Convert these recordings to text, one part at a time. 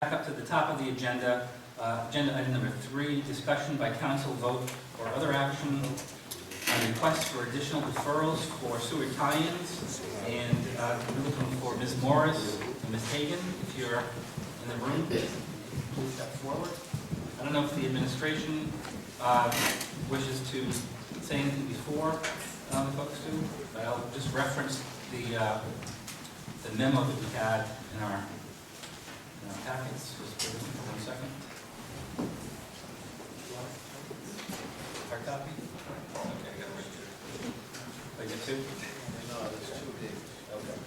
Back up to the top of the agenda, agenda item number 3, discussion by council vote or other action on requests for additional deferrals for sewer tie-ins. And we're looking for Ms. Morris and Ms. Hagan. If you're in the room, please step forward. I don't know if the administration wishes to say anything before the folks do, but I'll just reference the memo that we had in our packets. Just give us 1 second. Hard copy? Okay, I got it right here. I get 2? No, there's 2 big. Okay.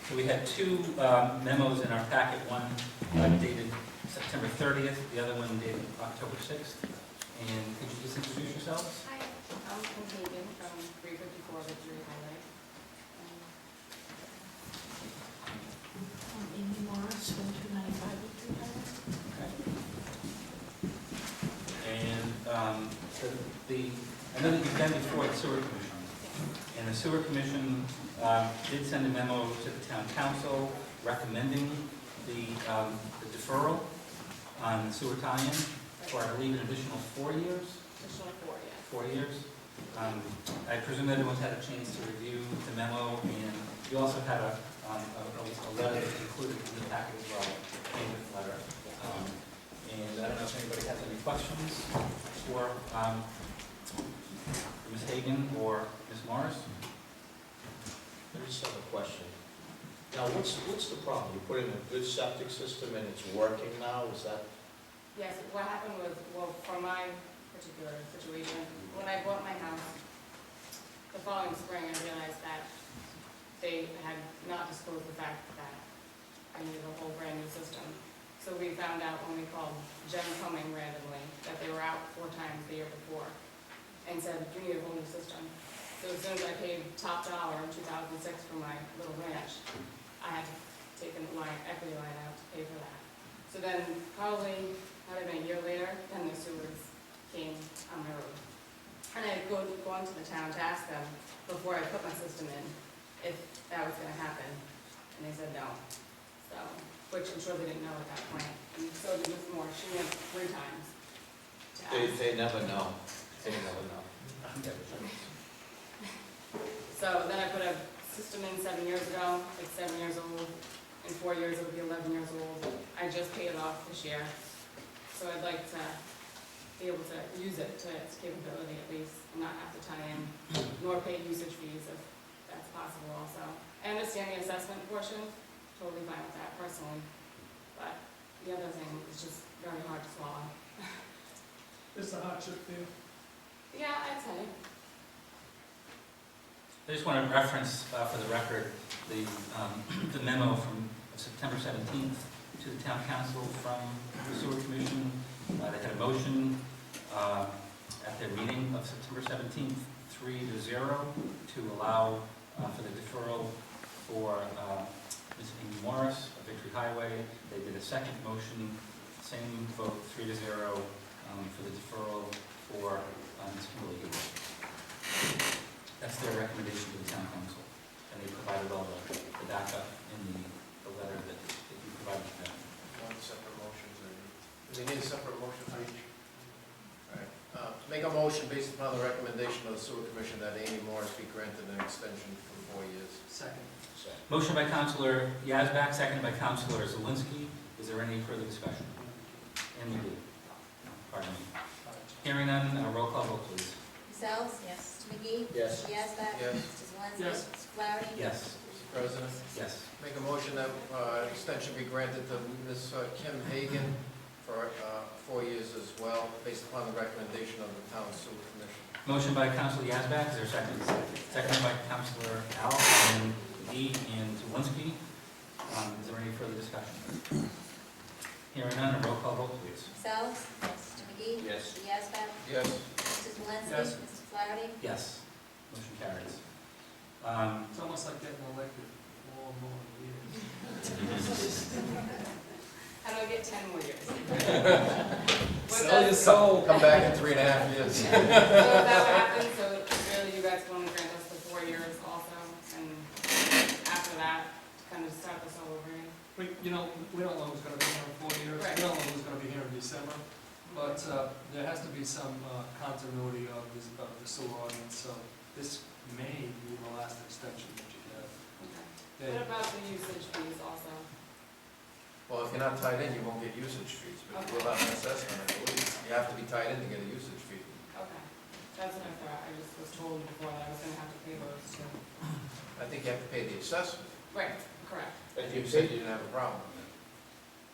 So we had 2 memos in our packet, one dated September 30th, the other one dated October 6th. And could you just introduce yourselves? Hi, I'm Hagan from 354 Victory Highway. I'm Amy Morris from 295 Victory Highway. Okay. And I know that you've been before the sewer commission, and the sewer commission did send a memo to the town council recommending the deferral on sewer tie-in for, I believe, an additional 4 years. Additional 4, yeah. 4 years. I presume everyone's had a chance to review the memo, and you also had a letter that's included in the packet as well, a payment letter. And I don't know if anybody has any questions for Ms. Hagan or Ms. Morris. I just have a question. Now, what's the problem? You put in a good septic system and it's working now? Is that? Yes, what happened was, well, for my particular situation, when I bought my house, the following spring, I realized that they had not disclosed the fact that I needed a whole brand new system. So we found out when we called Jen Cumming randomly that they were out 4 times the year before and said, you need a whole new system. So as soon as I paid top dollar in 2006 for my little ranch, I had to take my equity line out to pay for that. So then probably not even a year later, then the sewers came on my road. And I had gone to the town to ask them before I put my system in if that was going to happen. And they said no. So, which I'm sure they didn't know at that point. And so did Ms. Moore. She went 3 times to ask. They never know. They never know. So then I put a system in 7 years ago, like 7 years old. In 4 years, it would be 11 years old. I just paid it off this year. So I'd like to be able to use it to its capability at least, and not have to tie in, nor pay usage fees if that's possible also. I understand the assessment portion, totally fine with that personally, but the other thing is just very hard to swallow. It's a hardship for you. Yeah, I'd say. I just want to reference for the record the memo from September 17th to the town council from the sewer commission. They had a motion at their meeting of September 17th, 3-0, to allow for the deferral for Ms. Amy Morris of Victory Highway. They did a second motion, same vote, 3-0, for the deferral for Ms. Kimberly Higgins. That's their recommendation to the town council, and they provided all the backup in the letter that you provided to them. One separate motion. Do we need a separate motion for each? All right. Make a motion based upon the recommendation of the sewer commission that Amy Morris be granted an extension for 4 years. Second. Motion by Councilor Yazbak, seconded by Councilor Zelinski. Is there any further discussion? And we do. Pardon me. Hearing none, roll call vote, please. Sells? Yes. Mr. McGee? Yes. Mr. Yazbak? Yes. Mr. Zelinski? Yes. Mr. Flowerday? Yes. Mr. President, Yes. make a motion that extension be granted to Ms. Kim Hagan for 4 years as well, based upon the recommendation of the town sewer commission. Motion by Councilor Yazbak. Is there a second? Seconded by Councilor Al and McGee and Zelinski. Is there any further discussion? Hearing none, roll call vote, please. Sells? Yes. Mr. McGee? Yes. Mr. Yazbak? Yes. Mr. Zelinski? Yes. Mr. Flowerday? Yes. Motion carries. It's almost like getting elected more and more years. How do I get 10 more years? Sell your soul. Come back in 3.5 years. So if that would happen, so really you guys want to grant us the 4 years also, and after that, kind of start this all over again? We don't know who's gonna be here in 4 years, Right. we don't know who's gonna be here in December, but, there has to be some, continuity of the sewer ordinance, so this may be the last extension that you have. Okay. Okay. What about the usage fees also? Well, if you're not tied in, you won't get usage fees, but you will have an assessment, I believe. You have to be tied in to get a usage fee. Okay, that's what I thought, I just was told before that I was gonna have to pay those too. I think you have to pay the assessment. Right, correct. And you said you didn't have a problem with it.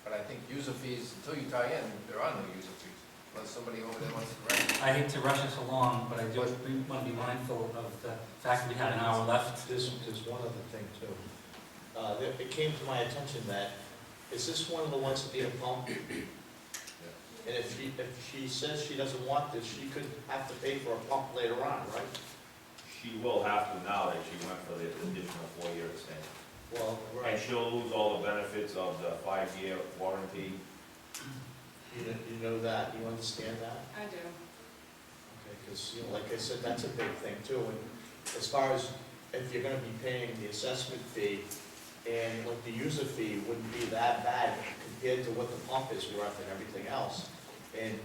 But I think user fees, until you tie in, there are no user fees, unless somebody over there wants to correct it. I hate to rush us along, but I do want to be mindful of the fact that we have an hour left. There's one other thing too. It came to my attention that, is this one of the ones that need a pump? And if she says she doesn't want this, she could have to pay for a pump later on, right? She will have to now that she went for the additional 4-year extension. Well, And she'll lose all the benefits of the 5-year warranty. You know that, you understand that? I do. Okay, because, like I said, that's a big thing too, and as far as if you're gonna be paying the assessment fee, and like the user fee wouldn't be that bad compared to what the pump is worth and everything else. And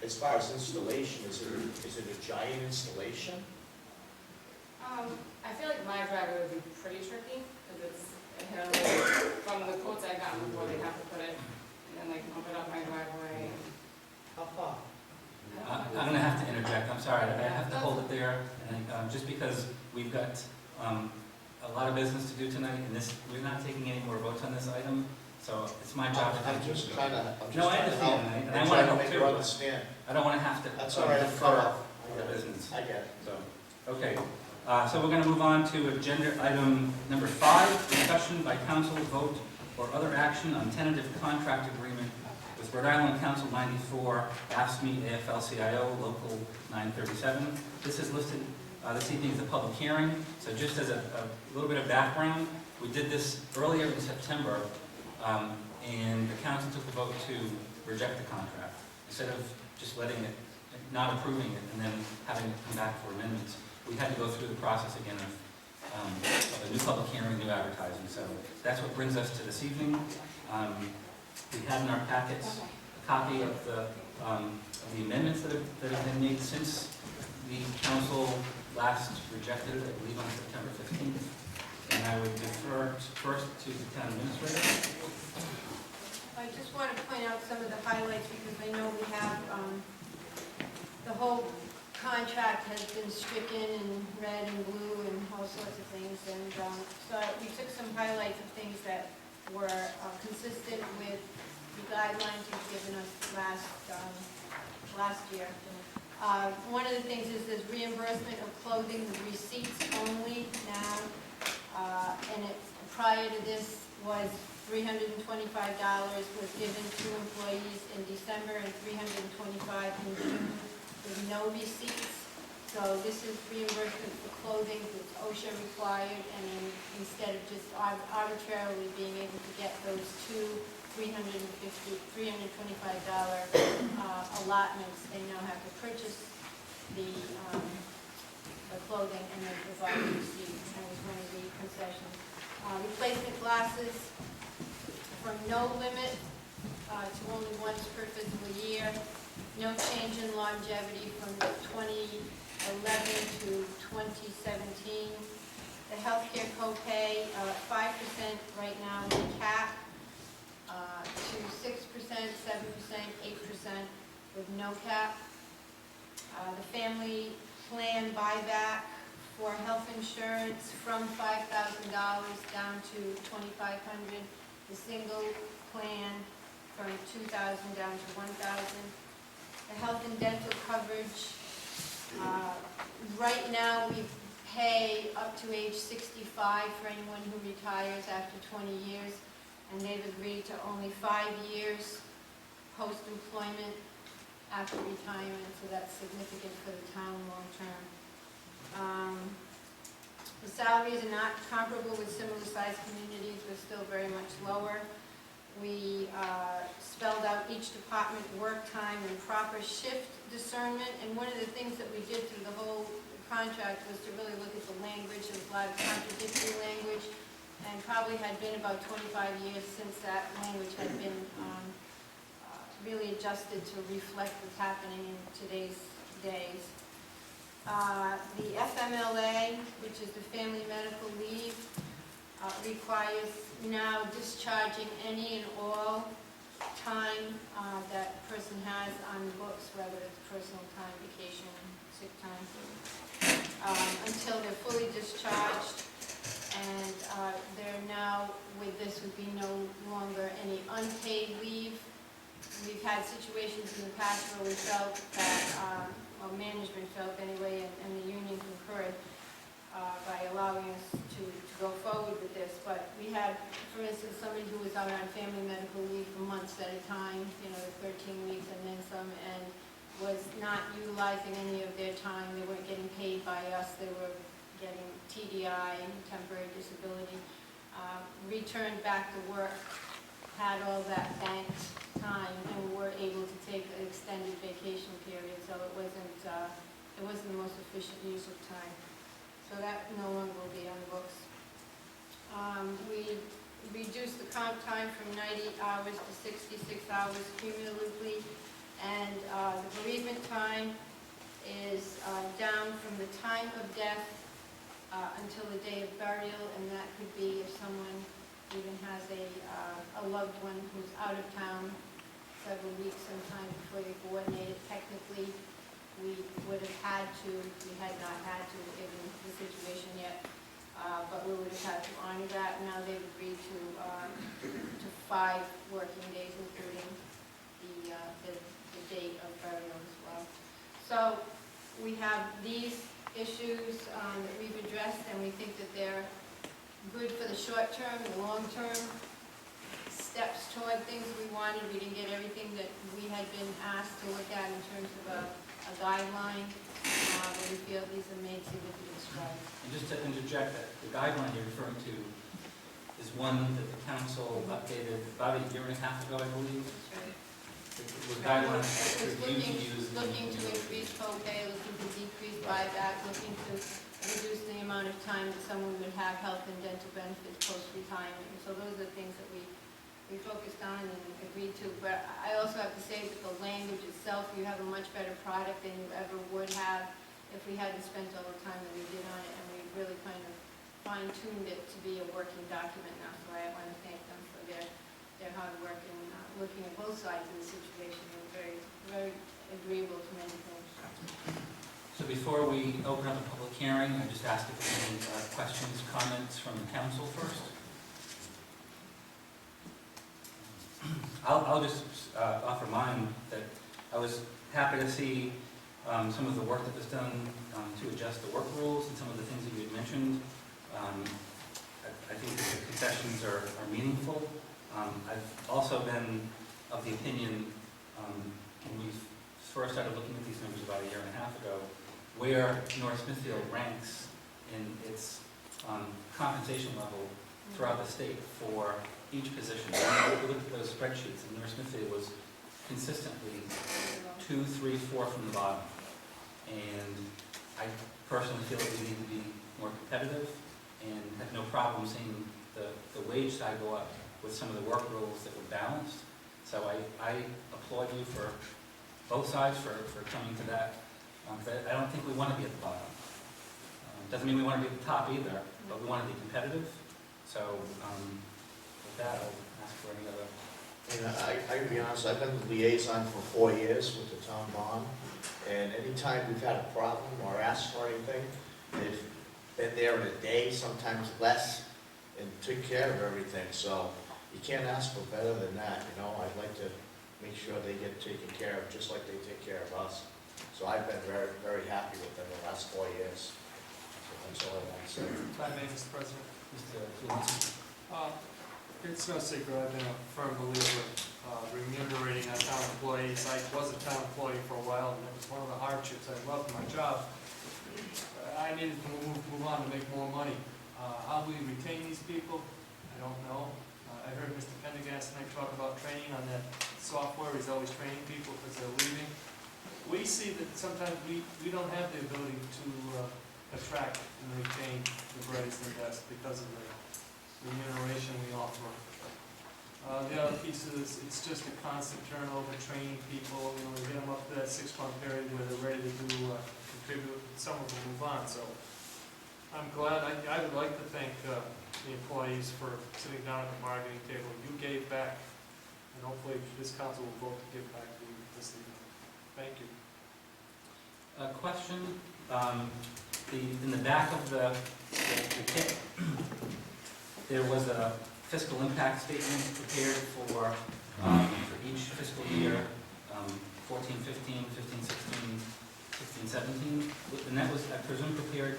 as far as installation, is it a giant installation? I feel like my driveway would be pretty tricky, because it's, from the quotes I got before, they have to put it, and then like pump it up my driveway. How far? I'm going to have to interject, I'm sorry, I have to hold it there, and just because we've got a lot of business to do tonight, and we're not taking any more votes on this item, so it's my job to... I'm just trying to, No, I help. understand, and I I'm want to trying to help make too, her but understand. I don't want to have to That's all right, I'm cut defer off. the business. I get it. So, okay, so we're going to move on to agenda item number 5, discussion by council, vote, or other action on tentative contract agreement with Rhode Island Council 94, AFSCME AFL-CIO, Local 937. This is listed this evening as a public hearing, so just as a little bit of background, we did this earlier in September, and the council took the vote to reject the contract, instead of just letting it, not approving it, and then having it come back for amendments. We had to go through the process again of a new public hearing, new advertising, so that's what brings us to this evening. We have in our packets a copy of the amendments that have been made since the council last rejected it, I believe on September 15th. And I would defer first to the town administrator. I just want to point out some of the highlights because I know we have, the whole contract has been stricken in red and blue and all sorts of things. And so we took some highlights of things that were consistent with the guidelines you've given us last year. One of the things is there's reimbursement of clothing with receipts only now. And prior to this was $325 was given to employees in December and $325 in June with no receipts. So this is reimbursement for clothing that's OSHA required, and then instead of just arbitrarily being able to get those two $325 allotments, they now have to purchase the clothing and then provide the receipts. That was one of the concessions. Replacement glasses from no limit to only once per fiscal year. No change in longevity from 2011 to 2017. The healthcare copay, 5% right now in the cap, to 6%, 7%, 8% with no cap. The family plan buyback for health insurance from $5,000 down to $2,500. The single plan from $2,000 down to $1,000. The health and dental coverage, right now we pay up to age 65 for anyone who retires after 20 years, and they've agreed to only 5 years post-employment after retirement, so that's significant for the town long term. The salaries are not comparable with similar sized communities, we're still very much lower. We spelled out each department work time and proper shift discernment, and one of the things that we did through the whole contract was to really look at the language. There was a lot of contradictory language, and probably had been about 25 years since that language had been really adjusted to reflect what's happening in today's days. The FMLA, which is the Family Medical Leave, requires now discharging any and all time that a person has on the books, whether it's personal time, vacation, sick time, until they're fully discharged. And there now, with this, would be no longer any unpaid leave. We've had situations in the past where we felt that, well, management felt anyway, and the union concurred by allowing us to go forward with this. But we had, for instance, somebody who was out on family medical leave for months at a time, 13 weeks and then some, and was not utilizing any of their time. They weren't getting paid by us. They were getting TDI, temporary disability, returned back to work, had all that banked time, and were able to take an extended vacation period, so it wasn't the most efficient use of time. So that no longer will be on the books. We reduced the comp time from 90 hours to 66 hours cumulatively, and the bereavement time is down from the time of death until the day of burial, and that could be if someone even has a loved one who's out of town several weeks sometime before they coordinate it. Technically, we would have had to, we had not had to, given the situation yet, but we would have had to honor that. Now they've agreed to 5 working days, including the date of burial as well. So we have these issues that we've addressed, and we think that they're good for the short term, the long term, steps toward things we wanted. We didn't get everything that we had been asked to look at in terms of a guideline, but we feel these have made significant strides. And just to interject, that the guideline you're referring to is one that the council updated about a year and a half ago, I believe. It was guidelines that It was were used. looking to increase co-pay, looking to decrease buyback, looking to reduce the amount of time that someone would have health and dental benefits post-retirement. And so those are the things that we focused on and agreed to. But I also have to say that the language itself, you have a much better product than you ever would have if we hadn't spent all the time that we did on it, and we really kind of fine-tuned it to be a working document now. So I want to thank them for their hard work and looking at both sides of the situation. They're very, very agreeable to many things. So before we open up a public hearing, I just ask if there's any questions, comments from the council first. I'll just offer mine, that I was happy to see some of the work that was done to adjust the work rules and some of the things that you had mentioned. I think that the concessions are meaningful. I've also been of the opinion, when we first started looking at these numbers about a year and a half ago, where North Smithfield ranks in its compensation level throughout the state for each position. When we looked at those spreadsheets, and North Smithfield was consistently 2, 3, 4 from the bottom. And I personally feel that we need to be more competitive, and have no problem seeing the wage side go up with some of the work rules that were balanced. So I applaud you for both sides for coming to that. I don't think we want to be at the bottom. Doesn't mean we want to be at the top either, but we want to be competitive. So with that, I'll ask for any other. And I can be honest, I've been the liaison for 4 years with the town bond, and anytime we've had a problem or asked for anything, they've been there in a day, sometimes less, and took care of everything. So you can't ask for better than that, I'd like to make sure they get taken care of just like they take care of us. So I've been very, very happy with them the last 4 years. So that's all I want to say. If I may, Mr. President. Mr. Florence. It's no secret, I've been a firm believer remunerating our town employees. I was a town employee for a while, and it was one of the hardships. I loved my job. I needed to move on to make more money. How we retain these people, I don't know. I heard Mr. Pendergast tonight talk about training on that software. He's always training people because they're leaving. We see that sometimes we don't have the ability to attract and retain the brightest and best because of the remuneration we offer. The other piece is, it's just a constant turnover, training people, we get them up to that 6-month period where they're ready to contribute, some of them move on, so I'm glad, I would like to thank the employees for sitting down at the bargaining table. You gave back, and hopefully this council will vote to give back to you this evening. Thank you. A question, in the back of the kit, there was a fiscal impact statement prepared for each fiscal year, 14, 15, 15, 16, 16, 17, and that was, I presume, prepared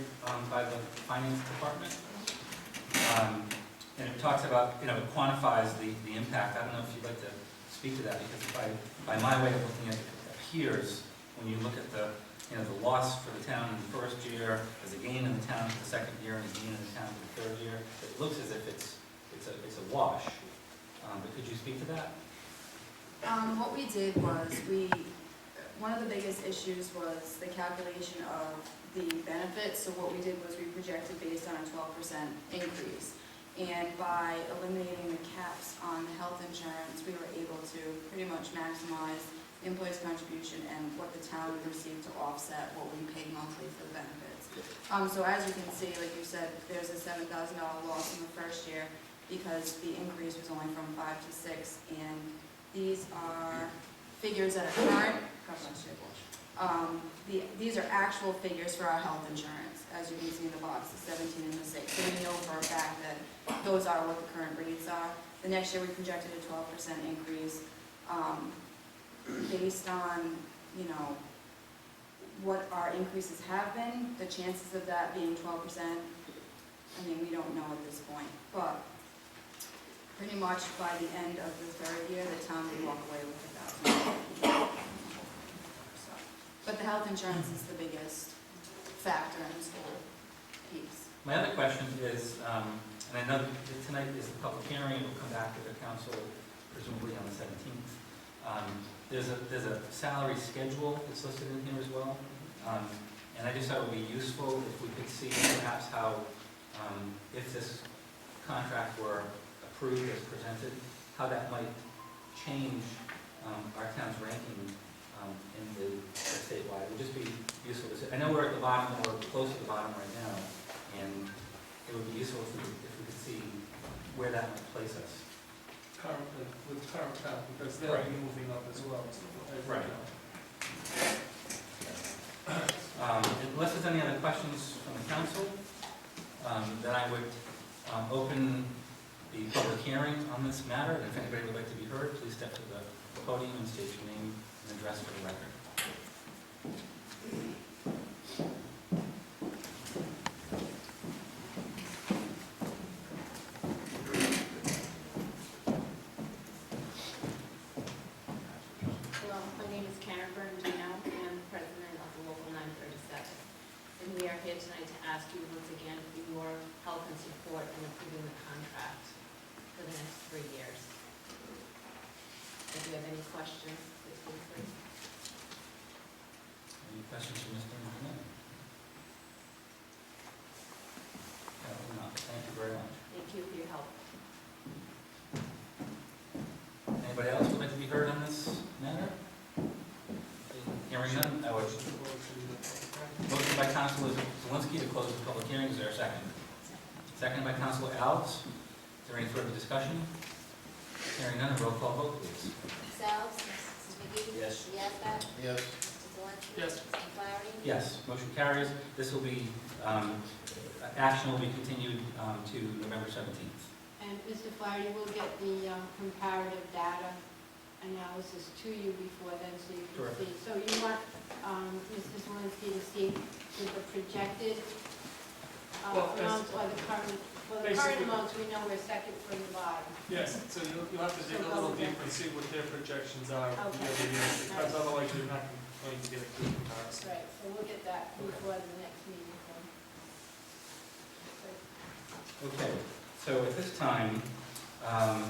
by the finance department. And it talks about, it quantifies the impact. I don't know if you'd like to speak to that, because by my way of looking at it, it appears, when you look at the loss for the town in the first year, as a gain in the town for the second year, and a gain in the town for the third year, it looks as if it's a wash. But could you speak to that? What we did was one of the biggest issues was the calculation of the benefits. So what we did was we projected based on a 12% increase. And by eliminating the caps on the health insurance, we were able to pretty much maximize the employee's contribution and what the town would receive to offset what we pay monthly for the benefits. So as you can see, like you said, there's a $7,000 loss in the first year because the increase was only from 5 to 6, and these are figures that are current. These are actual figures for our health insurance, as you can see in the box, the 17 and the 6. So we know for a fact that those are what the current rates are. The next year we projected a 12% increase based on, what our increases have been. The chances of that being 12%, I mean, we don't know at this point. But pretty much by the end of the third year, the town would walk away with $1,000. But the health insurance is the biggest factor in this whole piece. My other question is, and I know that tonight is the public hearing, it will come back to the council presumably on the 17th. There's a salary schedule that's listed in here as well. And I just thought it would be useful if we could see perhaps how, if this contract were approved as presented, how that might change our town's ranking in the statewide. It would just be useful to see. I know we're at the bottom, or close to the bottom right now, and it would be useful if we could see where that might place us. Currently, with current count, because they'll Right. be moving up as well. So Right. Unless there's any other questions from the council, then I would open the public hearing on this matter. And if anybody would like to be heard, please step to the podium and state your name and address for the record. Hello, my name is Karen Bernardino, and I'm the president of the Local 937. And we are here tonight to ask you once again for your help and support in approving the contract for the next 3 years. If you have any questions, please feel free. Any questions for Mr. McNeil? No, thank you very much. Thank you for your help. Anybody else would like to be heard on this matter? Hearing none, I would. Motion by Councilor Zawinski to close the public hearing. Is there a second? Second by Councilor Alves. Is there any further discussion? Hearing none, a roll call vote, please. Mrs. Alves? Mrs. McGee? Yes. Mr. Yazbek? Yes. Mr. Zelinski? Yes. Mr. Flaherty? Yes, motion carries. This will be, action will be continued to November 17th. And Mr. Flaherty will get the comparative data analysis to you before then, so you can Terrific. see. So you want Mr. Zelinski to see the projected Well, amounts or the current, well, the current basically- amounts, we know we're second from the bottom. Yes, so you'll have to dig a little deeper and see what their projections are year Okay. to year, because otherwise you're not going to get a good comparison. Right, so we'll get that before the next meeting. Okay, so at this time, I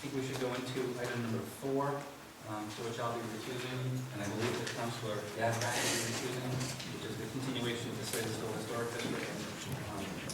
think we should go into item number 4, to which I'll be recusing, and I believe that Councilor Yazbek will be recusing.